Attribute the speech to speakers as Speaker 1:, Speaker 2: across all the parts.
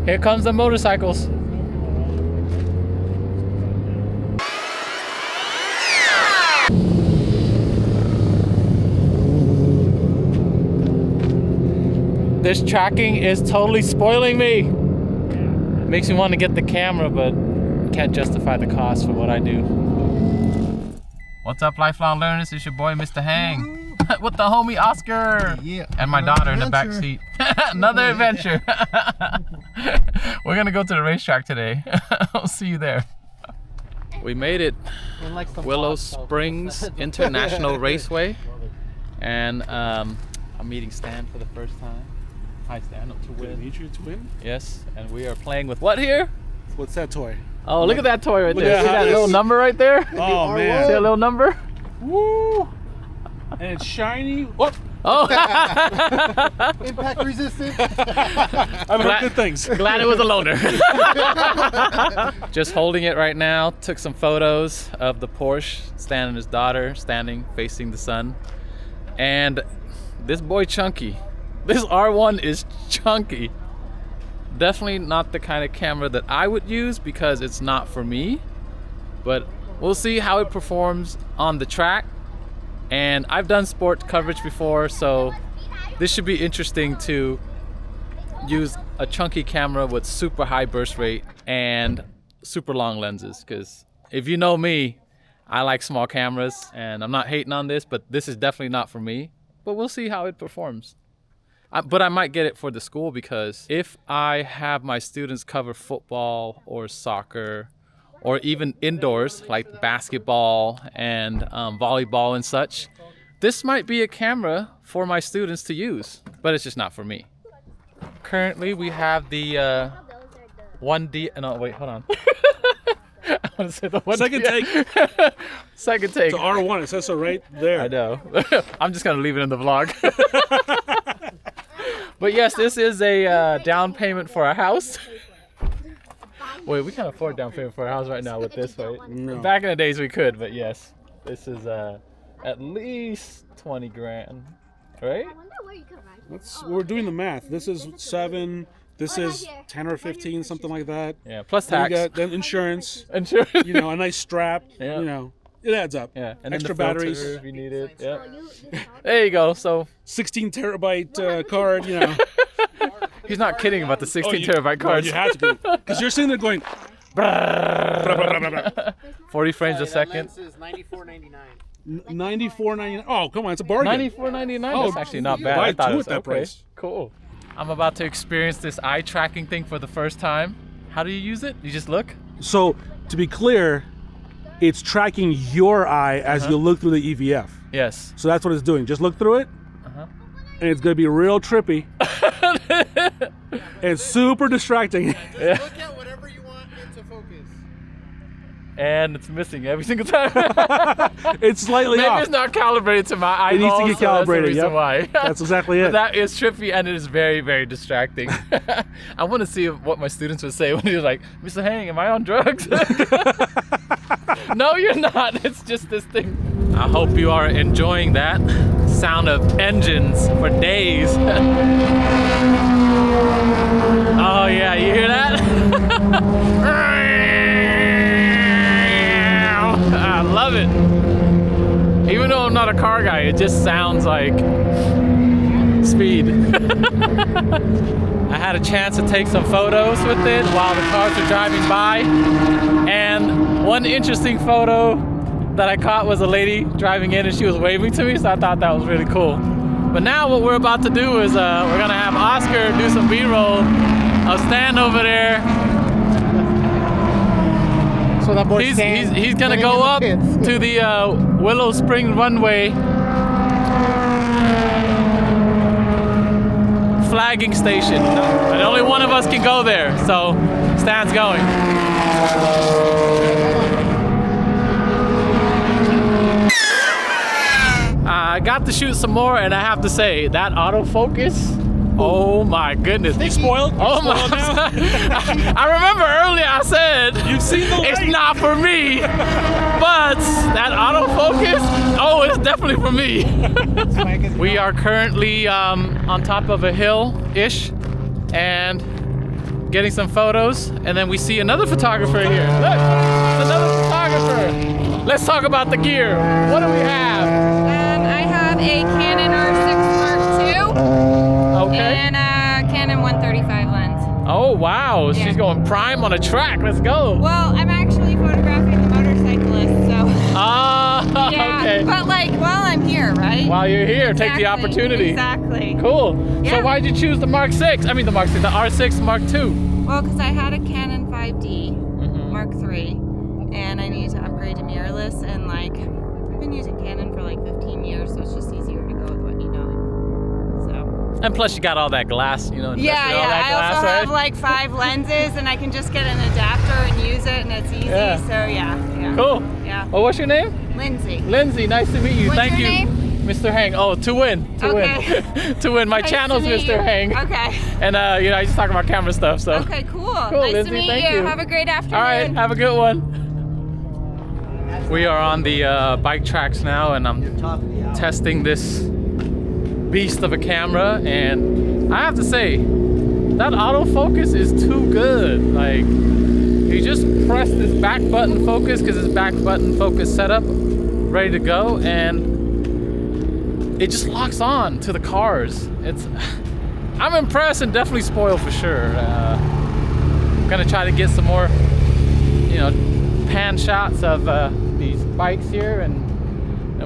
Speaker 1: Here comes the motorcycles. This tracking is totally spoiling me. Makes me want to get the camera, but can't justify the cost for what I do. What's up, lifelong learners? It's your boy, Mr. Hang, with the homie Oscar, and my daughter in the back seat. Another adventure. We're gonna go to the racetrack today. I'll see you there. We made it. Willow Springs International Raceway, and I'm meeting Stan for the first time. Hi, Stan.
Speaker 2: Good to meet you, twin.
Speaker 1: Yes, and we are playing with what here?
Speaker 2: What's that toy?
Speaker 1: Oh, look at that toy right there.
Speaker 2: at
Speaker 1: See that little number right there?
Speaker 2: Oh, man.
Speaker 1: See that little number?
Speaker 2: Woo! And it's shiny. Whoop!
Speaker 1: Oh!
Speaker 3: Impact resistant.
Speaker 2: I've heard good things.
Speaker 1: Glad it was a loaner. Just holding it right now. Took some photos of the Porsche, Stan and his daughter standing facing the sun. And this boy chunky. This R1 is chunky. Definitely not the kind of camera that I would use because it's not for me. But we'll see how it performs on the track. And I've done sport coverage before, so this should be interesting to use a chunky camera with super high burst rate and super long lenses. Because if you know me, I like small cameras, and I'm not hating on this, but this is definitely not for me. But we'll see how it performs. But I might get it for the school, because if I have my students cover football or soccer or even indoors like basketball and volleyball and such, this might be a camera for my students to use, but it's just not for me. Currently we have the 1D, no wait, hold on. I want to say the 1D.
Speaker 2: Second take.
Speaker 1: Second take.
Speaker 2: It's R1, it says so right there.
Speaker 1: I know. I'm just gonna leave it in the vlog. But yes, this is a down payment for a house. Wait, we can't afford down payment for a house right now with this, right?
Speaker 2: No.
Speaker 1: Back in the days we could, but yes, this is at least 20 grand, right?
Speaker 2: We're doing the math. This is 7. This is 10 or 15, something like that.
Speaker 1: Yeah, plus
Speaker 2: Then
Speaker 1: tax.
Speaker 2: we got then insurance.
Speaker 1: Insurance.
Speaker 2: You know, a nice strap.
Speaker 1: Yeah.
Speaker 2: You know, it adds up.
Speaker 1: Yeah, and
Speaker 2: extra
Speaker 1: then the filter
Speaker 2: batteries.
Speaker 1: if you need it. Yep. There you go. So
Speaker 2: 16 terabyte card. You know.
Speaker 1: he's not kidding about the 16 terabyte cards.
Speaker 2: You have to be, because you're sitting there going.
Speaker 1: 40 frames a second.
Speaker 3: The lens is $94.99.
Speaker 2: $94.99. Oh, come on, it's a bargain.
Speaker 1: $94.99.
Speaker 2: Oh,
Speaker 1: That's actually not bad.
Speaker 2: buy
Speaker 1: I thought
Speaker 2: two
Speaker 1: it was
Speaker 2: at that
Speaker 1: okay.
Speaker 2: price.
Speaker 1: Cool. I'm about to experience this eye tracking thing for the first time. How do you use it? You just look?
Speaker 2: So, to be clear, it's tracking your eye as you look through the EVF.
Speaker 1: Yes.
Speaker 2: So that's what it's doing. Just look through it, and it's going to be real trippy. and super distracting.
Speaker 1: Yeah.
Speaker 3: Look at whatever you want it to focus.
Speaker 1: And it's missing every single time.
Speaker 2: It's slightly
Speaker 1: Maybe
Speaker 2: off.
Speaker 1: it's not calibrated to my eyeballs.
Speaker 2: It needs to get calibrated.
Speaker 1: So that's the reason why.
Speaker 2: That's exactly it.
Speaker 1: That is trippy, and it is very, very distracting. I want to see what my students would say when you're like, Mr. Hang, am I on drugs? No, you're not. It's just this thing. I hope you are enjoying that sound of engines for days. Oh yeah, you hear that? I love it. Even though I'm not a car guy, it just sounds like speed. I had a chance to take some photos with it while the cars were driving by. And one interesting photo that I caught was a lady driving in and she was waving to me, so I thought that was really cool. But now what we're about to do is we're gonna have Oscar do some B-roll. I'll stand over there.
Speaker 3: So that boy
Speaker 1: He's gonna go up to the Willow Springs runway flagging station, and only one of us can go there, so Stan's going. I got to shoot some more, and I have to say that autofocus. Oh my goodness!
Speaker 2: You spoiled?
Speaker 1: Oh my! I remember earlier I said
Speaker 2: You've seen the light.
Speaker 1: it's not for me, but that autofocus, oh, it's definitely for me. We are currently on top of a hill-ish, and getting some photos, and then we see another photographer here. Look, it's another photographer. Let's talk about the gear. What do we have?
Speaker 4: I have a Canon R1 Mark II
Speaker 1: Okay.
Speaker 4: and a Canon 135 lens.
Speaker 1: Oh wow,
Speaker 4: Yeah.
Speaker 1: she's going prime on a track. Let's go.
Speaker 4: Well, I'm actually photographing the motorcyclist, so
Speaker 1: Ah,
Speaker 4: yeah.
Speaker 1: okay.
Speaker 4: But like, while I'm here, right?
Speaker 1: While you're here, take the
Speaker 4: Exactly,
Speaker 1: opportunity.
Speaker 4: Exactly.
Speaker 1: Cool. So
Speaker 4: Yeah.
Speaker 1: why'd you choose the Mark 6? I mean the Mark 6, the R6 Mark II.
Speaker 4: Well, because I had a Canon 5D
Speaker 1: Mhm.
Speaker 4: Mark III, and I needed to upgrade to mirrorless, and like, I've been using Canon for like 15 years, so it's just easier to go with what you know. So.
Speaker 1: And plus you got all that glass, you know. invested
Speaker 4: Yeah,
Speaker 1: in all that
Speaker 4: I
Speaker 1: glass,
Speaker 4: also
Speaker 1: right?
Speaker 4: have like 5 lenses, and I can just get an adapter and use it, and it's easy.
Speaker 1: Yeah.
Speaker 4: So yeah.
Speaker 1: Cool.
Speaker 4: Yeah.
Speaker 1: Oh, what's your name?
Speaker 4: Lindsay.
Speaker 1: Lindsay, nice to meet you.
Speaker 4: What's
Speaker 1: Thank
Speaker 4: your
Speaker 1: you.
Speaker 4: name?
Speaker 1: Mr. Hang. Oh, to win.
Speaker 4: Okay.
Speaker 1: To win. My
Speaker 4: Nice
Speaker 1: channel's
Speaker 4: to meet
Speaker 1: Mr.
Speaker 4: you.
Speaker 1: Hang.
Speaker 4: Okay.
Speaker 1: And you know, I just talk about camera stuff, so.
Speaker 4: Okay, cool.
Speaker 1: Cool,
Speaker 4: Nice
Speaker 1: Lindsay,
Speaker 4: to meet
Speaker 1: thank
Speaker 4: you.
Speaker 1: you.
Speaker 4: Have a great afternoon.
Speaker 1: All right, have a good one. We are on the bike tracks now, and I'm testing this beast of a camera, and I have to say, that autofocus is too good. Like, you just press this back button focus, because it's back button focus setup, ready to go, and it just locks on to the cars. I'm impressed and definitely spoiled for sure. I'm gonna try to get some more, you know, pan shots of these bikes here, and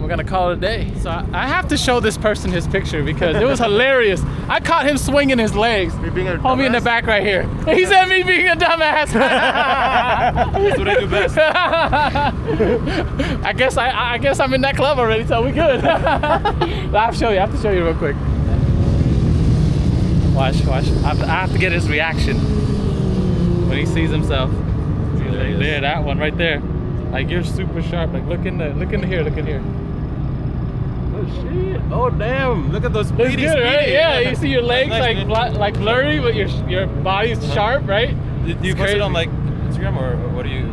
Speaker 1: we're gonna call it a day. So I have to show this person his picture because it was hilarious. I caught him swinging his legs.
Speaker 3: You're being a
Speaker 1: Homie in the
Speaker 3: dumbass?
Speaker 1: back right here. He said me being a dumbass.
Speaker 3: That's what I do best.
Speaker 1: I guess I'm in that club already, so we good. I have to show you real quick. Watch. I have to get his reaction when he sees himself. There, that one right there. Like, you're super sharp. Like, look in here.
Speaker 3: Oh shit! Oh damn! Look at those
Speaker 1: It's
Speaker 3: speedy,
Speaker 1: good, right?
Speaker 3: speedy.
Speaker 1: Yeah, you see your legs
Speaker 3: Nice,
Speaker 1: like
Speaker 3: man.
Speaker 1: like blurry, but your body's sharp, right?
Speaker 3: Do you
Speaker 1: It's
Speaker 3: post
Speaker 1: crazy.
Speaker 3: it on like Instagram or what do you?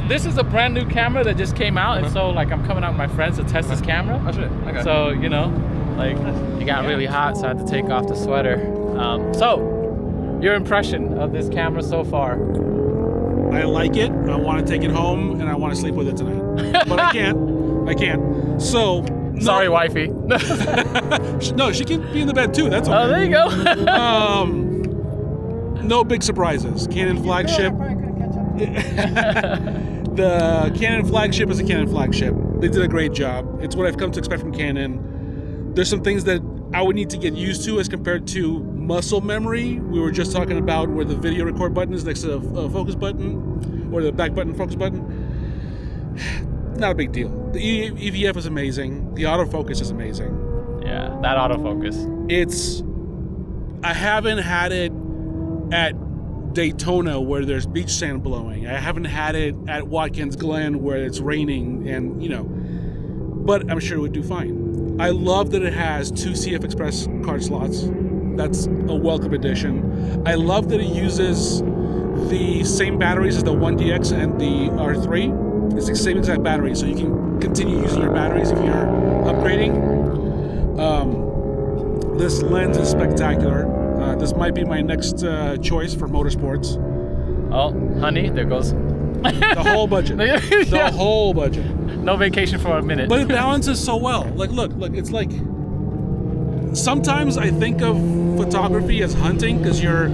Speaker 1: This is a brand new camera that just came out, and so like I'm coming out with my friends to test this camera.
Speaker 3: Oh shit! Okay.
Speaker 1: So, you know, like, it got really hot, so I had to take off the sweater. So, your impression of this camera so far?
Speaker 2: I like it. I want to take it home and I want to sleep with it tonight. But I can't. So, no,
Speaker 1: Sorry, wifey.
Speaker 2: no, she can be in the bed too. That's
Speaker 1: Oh,
Speaker 2: okay.
Speaker 1: there you go.
Speaker 2: No big surprises. Canon flagship. The Canon flagship is a Canon flagship. They did a great job. It's what I've come to expect from Canon. There's some things that I would need to get used to as compared to muscle memory. We were just talking about where the video record button is next to the focus button, or the back button focus button. Not a big deal. The EVF is amazing. The autofocus is amazing.
Speaker 1: Yeah, that autofocus.
Speaker 2: I haven't had it at Daytona where there's beach sand blowing. I haven't had it at Watkins Glen where it's raining and, you know, but I'm sure it would do fine. I love that it has 2 CF Express card slots. That's a welcome addition. I love that it uses the same batteries as the 1DX and the R3. It's the same exact battery, so you can continue using your batteries if you're upgrading. This lens is spectacular. This might be my next choice for motorsports.
Speaker 1: Oh, honey, there goes.
Speaker 2: The whole budget. The whole budget.
Speaker 1: No vacation for a minute.
Speaker 2: But it balances so well. Like, look, it's like, sometimes I think of photography as hunting because you're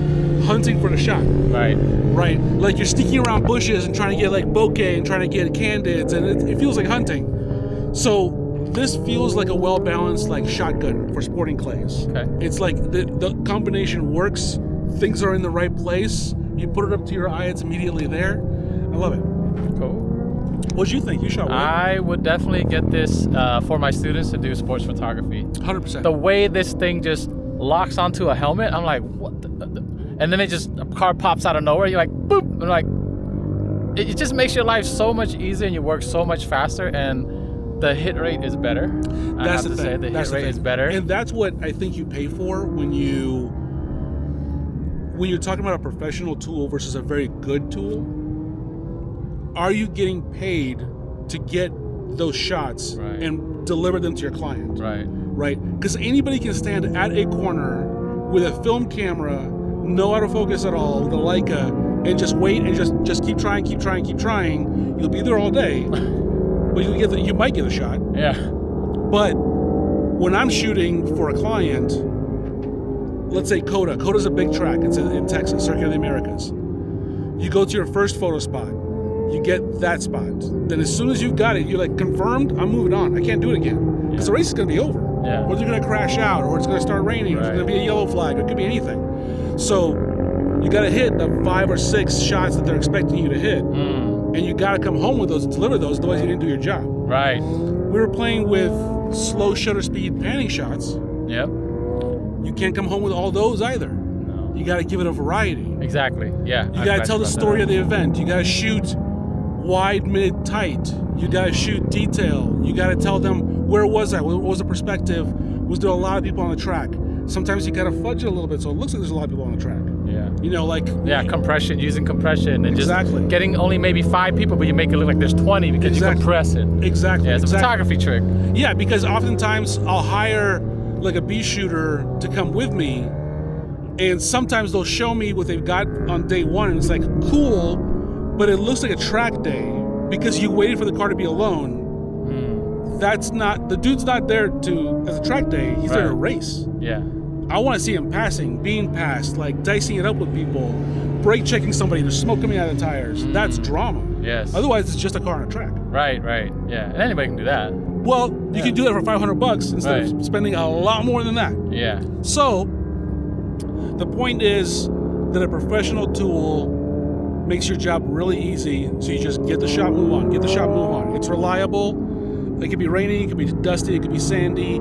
Speaker 2: hunting for the shot.
Speaker 1: Right.
Speaker 2: Right? Like you're sneaking around bushes and trying to get like bokeh and trying to get candids, and it feels like hunting. So this feels like a well-balanced like shotgun for sporting clays.
Speaker 1: Okay.
Speaker 2: It's like the combination works. Things are in the right place. You put it up to your eye, it's immediately there. I love it.
Speaker 1: Cool.
Speaker 2: What'd you think? You shot one?
Speaker 1: I would definitely get this for my students to do sports photography.
Speaker 2: 100%.
Speaker 1: The way this thing just locks onto a helmet, I'm like, what the? And then a car pops out of nowhere. You're like, boop. I'm like, it just makes your life so much easier and you work so much faster, and the hit rate is better.
Speaker 2: That's the thing.
Speaker 1: The
Speaker 2: That's
Speaker 1: hit
Speaker 2: the
Speaker 1: rate is
Speaker 2: thing.
Speaker 1: better.
Speaker 2: And that's what I think you pay for when you're talking about a professional tool versus a very good tool. Are you getting paid to get those shots
Speaker 1: Right.
Speaker 2: and deliver them to your client?
Speaker 1: Right.
Speaker 2: Right? Because anybody can stand at a corner with a film camera no autofocus at all with a Leica, and just wait and just keep trying, you'll be there all day, but you might get a shot.
Speaker 1: Yeah.
Speaker 2: But when I'm shooting for a client, let's say Coda's a big track. It's in Texas, Circuit of the Americas. You go to your first photo spot, you get that spot. Then as soon as you've got it, you're like, confirmed, I'm moving on. I can't do it again. Because the race is going to be over.
Speaker 1: Yeah.
Speaker 2: Or they're going to crash out, or it's going to start raining, or it's going to be a yellow flag, or it could be anything. So you got to hit the 5 or 6 shots that they're expecting you to hit. And you got to come home with those and deliver those, otherwise you didn't do your job.
Speaker 1: Right.
Speaker 2: We were playing with slow shutter speed panning shots.
Speaker 1: Yep.
Speaker 2: You can't come home with all those either.
Speaker 1: No.
Speaker 2: You got to give it a variety.
Speaker 1: Exactly. Yeah.
Speaker 2: You got to tell the story of the event. You got to shoot wide, mid, tight. You got to shoot detail. You got to tell them, where was I? What was the perspective? Was there a lot of people on the track? Sometimes you got to fudge it a little bit so it looks like there's a lot of people on the track.
Speaker 1: Yeah.
Speaker 2: You know, like...
Speaker 1: Yeah, compression, using compression, and
Speaker 2: Exactly.
Speaker 1: just getting only maybe 5 people, but you make it look like there's 20 because you compress it.
Speaker 2: Exactly.
Speaker 1: Yeah, it's a photography trick.
Speaker 2: Yeah, because oftentimes I'll hire like a B shooter to come with me, and sometimes they'll show me what they've got on day one, and it's like, cool, but it looks like a track day because you waited for the car to be alone. That's not, the dude's not there to, as a track day, he's there to race.
Speaker 1: Yeah.
Speaker 2: I want to see him passing, being passed, like dicing it up with people, brake checking somebody, there's smoke coming out of the tires. That's drama.
Speaker 1: Yes.
Speaker 2: Otherwise, it's just a car on a track.
Speaker 1: Right, yeah. And anybody can do that.
Speaker 2: Well, you can do that for $500 instead of spending a lot more than that.
Speaker 1: Yeah.
Speaker 2: So, the point is that a professional tool makes your job really easy. So you just get the shot, move on. Get the shot, move on. It's reliable. It could be rainy, it could be dusty, it could be sandy.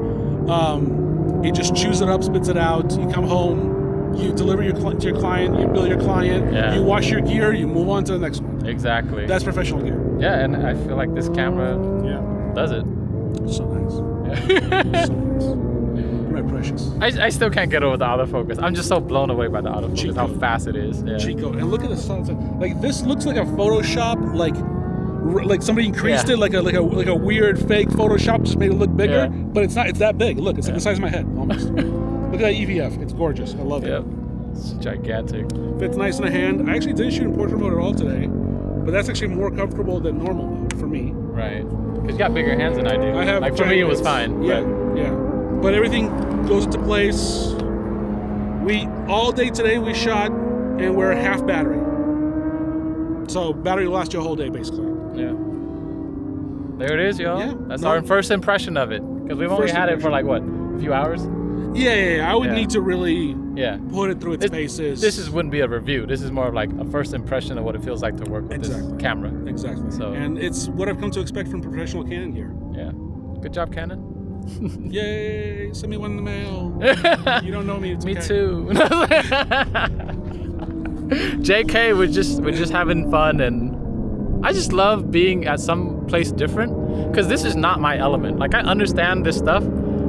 Speaker 2: It just chews it up, spits it out. You come home, you deliver to your client, you bill your client, you wash your gear, you move on to the next one.
Speaker 1: Exactly.
Speaker 2: That's professional gear.
Speaker 1: Yeah, and I feel like this camera does it.
Speaker 2: So nice. Yeah. So nice. My precious.
Speaker 1: I still can't get over the autofocus. I'm just so blown away by the autofocus, how fast it is. Yeah.
Speaker 2: Chico. And look at the sunset. Like, this looks like a Photoshop, like somebody increased it, like a weird fake Photoshop, just made it look bigger, but it's not. It's that big. Look, it's like the size of my head almost. Look at that EVF. It's gorgeous. I love it.
Speaker 1: It's gigantic.
Speaker 2: Fits nice in the hand. I actually didn't shoot in portrait mode at all today, but that's actually more comfortable than normal mode for me.
Speaker 1: Right. Because you got bigger hands than I do.
Speaker 2: I have.
Speaker 1: Like for me, it was fine.
Speaker 2: Yeah, yeah. But everything goes into place. All day today we shot, and we're half battery. So battery will last you a whole day basically.
Speaker 1: Yeah. There it is, y'all.
Speaker 2: Yeah,
Speaker 1: That's our first impression of it. Because we've only had it for like, what, a few hours?
Speaker 2: Yeah. I would need to really put it through its paces.
Speaker 1: This wouldn't be a review. This is more of like a first impression of what it feels like to work with this camera.
Speaker 2: Exactly.
Speaker 1: So,
Speaker 2: and it's what I've come to expect from professional Canon gear.
Speaker 1: Yeah. Good job, Canon.
Speaker 2: Yay! Send me one in the mail. You don't know me. It's
Speaker 1: Me
Speaker 2: okay.
Speaker 1: too. JK, we're just having fun, and I just love being at some place different because this is not my element. Like, I understand this stuff,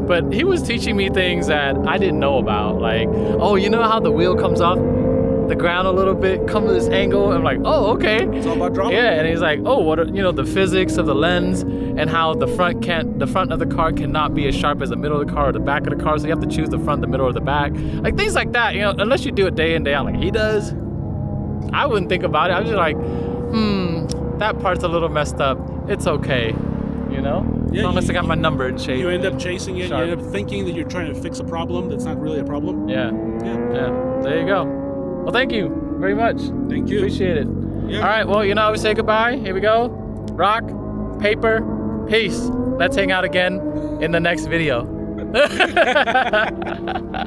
Speaker 1: but he was teaching me things that I didn't know about. Like, oh, you know how the wheel comes off the ground a little bit, come to this angle? I'm like, oh, okay.
Speaker 2: It's all about drama.
Speaker 1: Yeah, and he's like, oh, what are, the physics of the lens and how the front of the car cannot be as sharp as the middle of the car or the back of the car, so you have to choose the front, the middle, or the back. Like, things like that, unless you do it day in, day out like he does, I wouldn't think about it. I was just like, that part's a little messed up. It's okay,
Speaker 2: Yeah,
Speaker 1: as long as I got my number in shape.
Speaker 2: You end up chasing it.
Speaker 1: Sharp.
Speaker 2: You end up thinking that you're trying to fix a problem that's not really a problem.
Speaker 1: Yeah. There you go. Well, thank you very much.
Speaker 2: Thank you.
Speaker 1: Appreciate it.
Speaker 2: Yeah.
Speaker 1: All right, well, we say goodbye. Here we go. Rock, paper, peace. Let's hang out again in the next video.